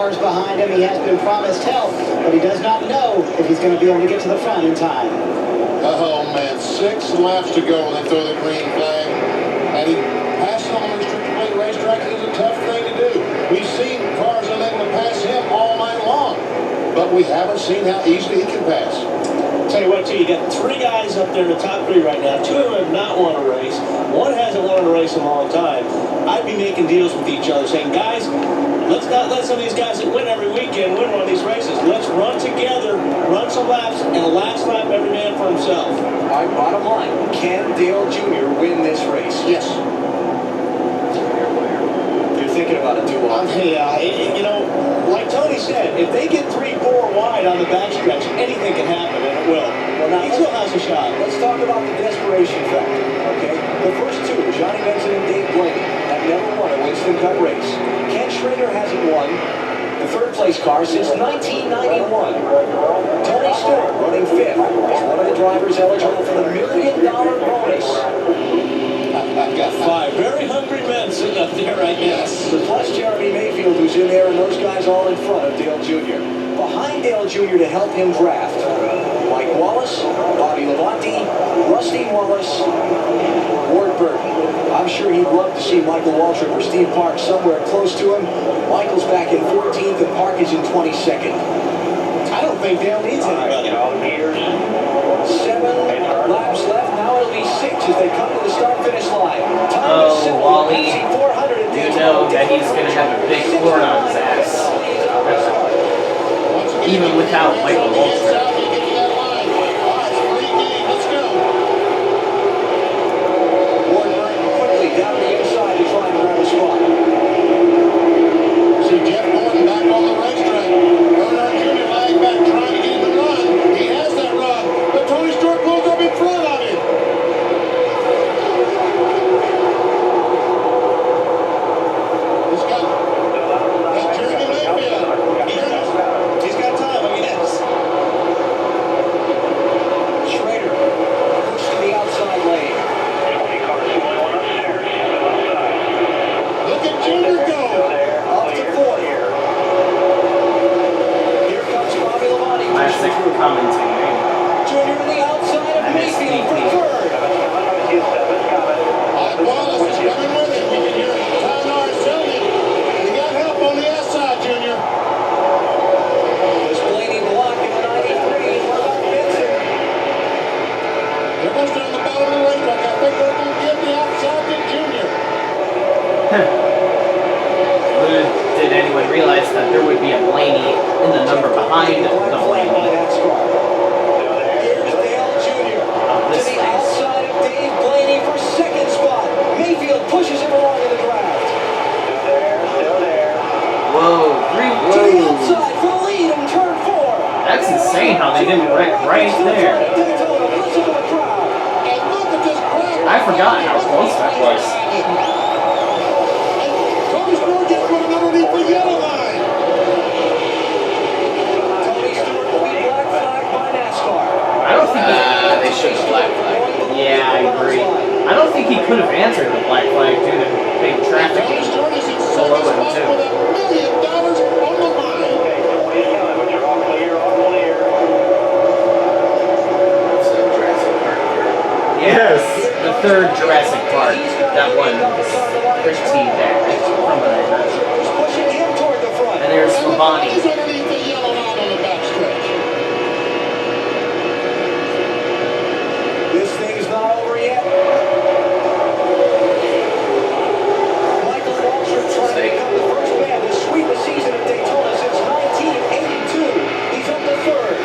Cars behind him. He has been promised help, but he does not know if he's going to be able to get to the front in time. Oh man, 6 laps to go when they throw the green flag. And he passing on the restricted plate racetrack is a tough thing to do. We've seen cars unable to pass him all night long, but we haven't seen how easily he can pass. Tell you what, too, you got 3 guys up there in the top 3 right now. 2 of them have not won a race. 1 hasn't won a race in a long time. I'd be making deals with each other, saying, guys, let's not let some of these guys that win every weekend win one of these races. Let's run together, run some laps, and the last lap, every man for himself. All right, bottom line, can Dale Jr. win this race? Yes. You're thinking about it too often. Yeah, you know, like Tony said, if they get 3-4 wide on the backstretch, anything can happen, and it will. Well, now, he still has a shot. Let's talk about the desperation factor, okay? The first 2, Johnny Benson and Dave Blaney, have never won a Winston Cup race. Ken Schrader hasn't won the 3rd place car since 1991. Tony Stewart, running 5th, is one of the drivers eligible for the $1 million bonus. I've got 5 very hungry men sitting up there right now. Plus Jeremy Mayfield, who's in there, and those guys all in front of Dale Jr. Behind Dale Jr. to help him draft, Mike Wallace, Bobby Labonte, Rusty Wallace, Ward Burton. I'm sure he'd love to see Michael Waltrip or Steve Park somewhere close to him. Michael's back in 14th and Park is in 22nd. I don't think Dale needs anybody. 7 laps left. Now it'll be 6 as they come to the start-finish line. Oh, Wally, you know that he's going to have a big horn on his ass. Even without Michael Waltrip. Down the inside to try and grab a spot. See Jeff Gordon back on the racetrack. Earnhardt Jr. lying back trying to get him to run. He has that run, but Tony Stewart pulls up in front of him. He's got Jeremy Mayfield. He's got time, I guess. Schrader pushed to the outside lane. Look at Junior go. Up to 4th. Here comes Bobby Labonte. Classic commentating. Junior to the outside of Mayfield for 3rd. Wallace is coming with him. We can hear Tom Norris telling him. You got help on the outside, Junior. This Blaney block in the 93. What about Benson? They're both down the bottom of the racetrack. I think they're going to give the outside to Junior. Did anyone realize that there would be a Blaney in the number behind the Blaney? Here's Dale Jr. to This the place. outside of Dave Blaney for 2nd spot. Mayfield pushes him along in the draft. Whoa, To the outside for the lead in turn 4. that's insane how they didn't wreck right there. Listen to the crowd. And look at this crowd. I forgot how close that was. Tony Stewart gets put underneath the yellow line. Tony Stewart will be black flagged by NASCAR. I don't think they should have black flagged. Yeah, I agree. I don't think he could have answered the black flag due to big traffic Tony Stewart is in below second him spot too. with $1 million on the line. So Jurassic Park. Yes, the 3rd Jurassic Park. That one was pretty bad from what I heard. He's pushing him toward the front. And there's And Labonte. he's underneath the yellow line on the backstretch. This thing's not over yet. Michael Waltrip trying to become the first man to sweep a season at Daytona since 1982. He's up to 3rd.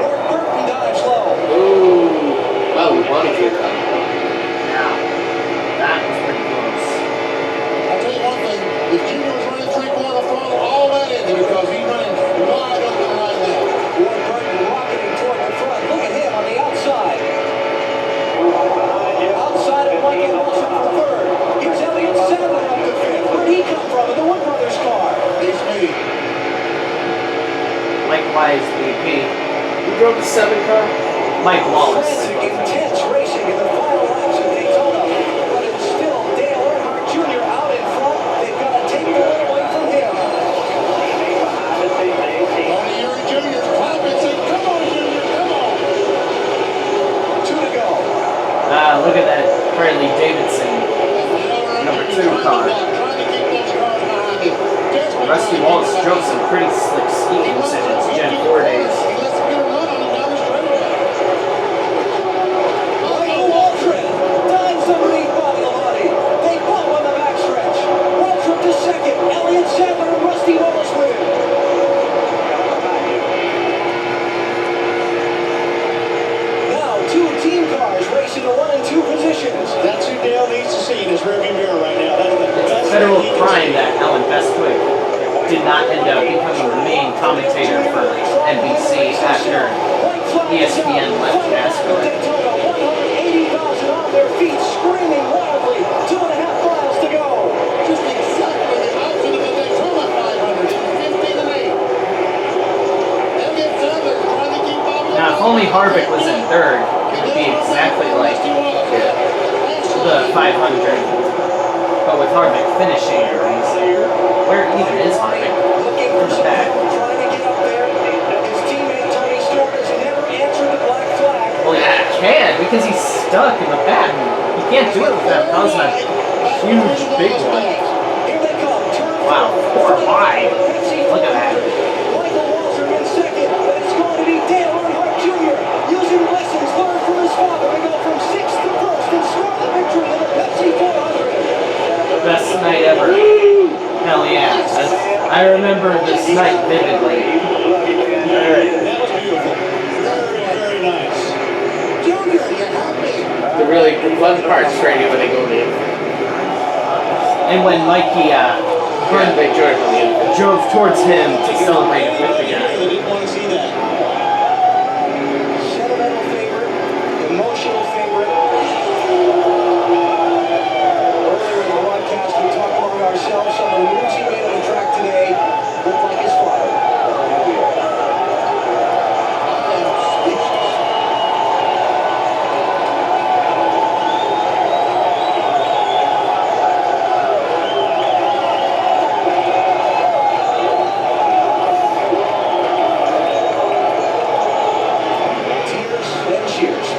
Ward Burton dives low. Ooh. Well, we wanted you to come. Now, that was pretty close. I'll tell you one thing, if Junior was running 3-4 front, all that into because he's running wide open right now. Ward Burton rocketing toward the front. Look at him on the outside. Outside of Michael Waltrip for 3rd. Here's Elliott Sadler up to 5th. Where'd he come from in the Wood Brothers car? It's me. Likewise, BP. Who drove the 7 car? Mike Wallace. Intense racing in the final laps of Daytona, but it's still Dale Earnhardt Jr. through car. Rusty Wallace drove some pretty slick schemes in his Gen 4 days. Michael Waltrip dives underneath Bobby Lavati. They bump on the backstretch. Waltrip to second. Elliott Sadler and Rusty Wallace win. Now, two team cars racing to 1 and 2 positions. That's who Dale needs to see in his rearview mirror right now. That's the It's a best federal thing he can crime see. that Alan Bestwick did not end up becoming the main commentator for NBC after ESPN left NASCAR. Daytona, 180,000 on their feet, screaming wildly. 2.5 miles to go. Just exactly the opposite of the Daytona 500. 15 and 8. Elliott Sadler trying to keep up. Now, if only Harvick was in third, it would be exactly like the 500. But with Harvick finishing the race, where even is Harvick? Looking From for the back. someone trying to get up there. His teammate Tony Stewart has never answered the black flag. Well, he can, because he's stuck in the back. He can't do it without causing a huge, big one. Here they come. Turn Wow, 4 wide. Pepsi Look at that. Michael Waltrip in second, but it's going to be Dale Earnhardt Jr. using lessons learned from his father to go from 6th to 1st and score the victory in the Pepsi 400. Best night ever. Hell yeah. I remember this night vividly. That was beautiful. Very, very nice. Junior, you happy? The really fun part's right here when they go in. And when Mikey They join from the end. drove towards him to celebrate it with the guy. They didn't want to see that. Sentimental favorite, emotional favorite. Earlier in the broadcast, we talked among ourselves. Some of the moves he made on the track today look like his father. Tears and cheers.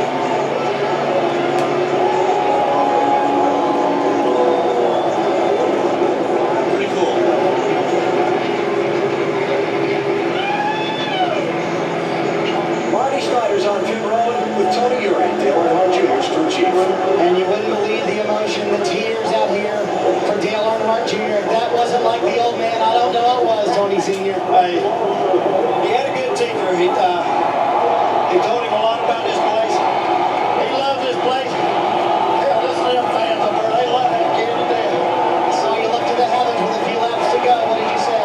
Pretty cool. Marty Schneider's on pit road with Tony Uri, Dale Earnhardt Jr.'s crew chief. And you wouldn't believe the emotion, the tears out here for Dale Earnhardt Jr. If that wasn't like the old man, I don't know what was, Tony Sr. He had a good tinker. He told him a lot about this place. He loves this place. Hell, listen to them fans up there. They love that kid to death. So you look to the heavens with a few laps to go. What did you say?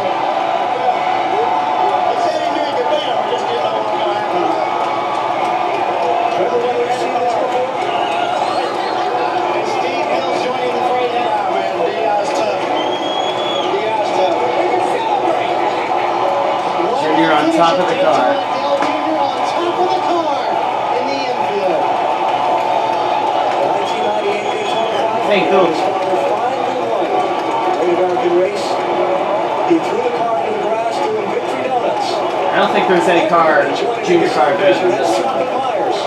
He said he knew he could beat him. He just didn't know what was going to happen. Remember when we've seen this before? And Steve Mills joining the fray now. Ah, man, D.I.'s tough. D.I.'s tough. Junior on top of the car. Dale Jr. on top of the car in the infield. The 1998 Daytona 500. Thank you. His father finally won. Great American race. He threw the car into the grass doing victory donuts. I don't think there's any car, junior car better than That's this one. Tropic Myers.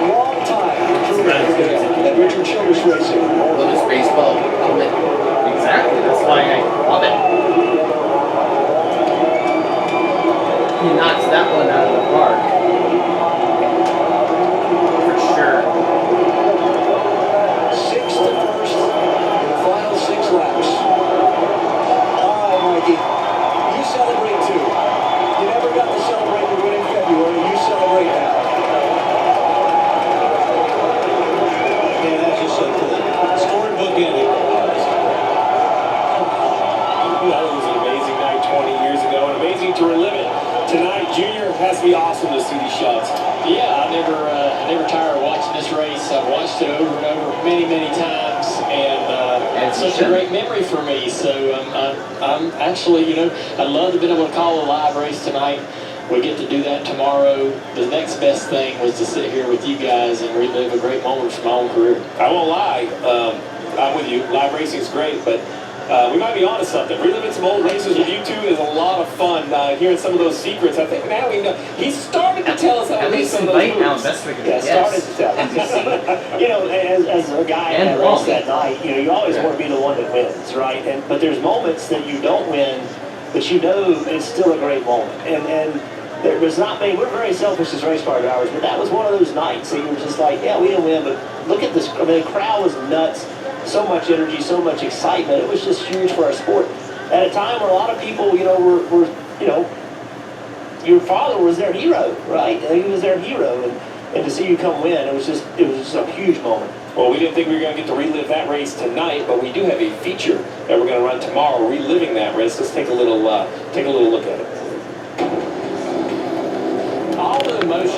Long time. At Richard Childress Racing. Well, this baseball helmet. Exactly, that's why I love it. He knocks that one out of the park. For sure. 6th to 1st in the final 6 laps. All right, Mikey. You celebrate too. You never got to celebrate your win in February. You celebrate now. Man, that's just so cool. Storybook ending. That was an amazing night 20 years ago, and amazing to relive it tonight. Junior, has to be awesome to see these shots. Yeah, I never tire of watching this race. I've watched it over and over many, many times, and it's such a great memory for me. So I'm actually, I'd love to be able to call a live race tonight. We get to do that tomorrow. The next best thing was to sit here with you guys and relive a great moment from my own career. I won't lie. I'm with you. Live racing is great, but we might be onto something. Reliving some old races with you two is a lot of fun. Hearing some of those secrets. I think now we know. He started to tell us how to do some of those moves. Now, best we can Yeah, started to tell. You know, as a guy in that race that night, you know, you always want to be the one that wins, right? But there's moments that you don't win, but you know it's still a great moment. And there was not many. We're very selfish as race car drivers, but that was one of those nights that you were just like, yeah, we didn't win, but look at this. I mean, the crowd was nuts. So much energy, so much excitement. It was just huge for our sport. At a time where a lot of people, you know, were you know, your father was their hero, right? He was their hero, and to see you come win, it was just a huge moment. Well, we didn't think we were going to get to relive that race tonight, but we do have a feature that we're going to run tomorrow, reliving that race. Let's take a little look at it. All the emotion.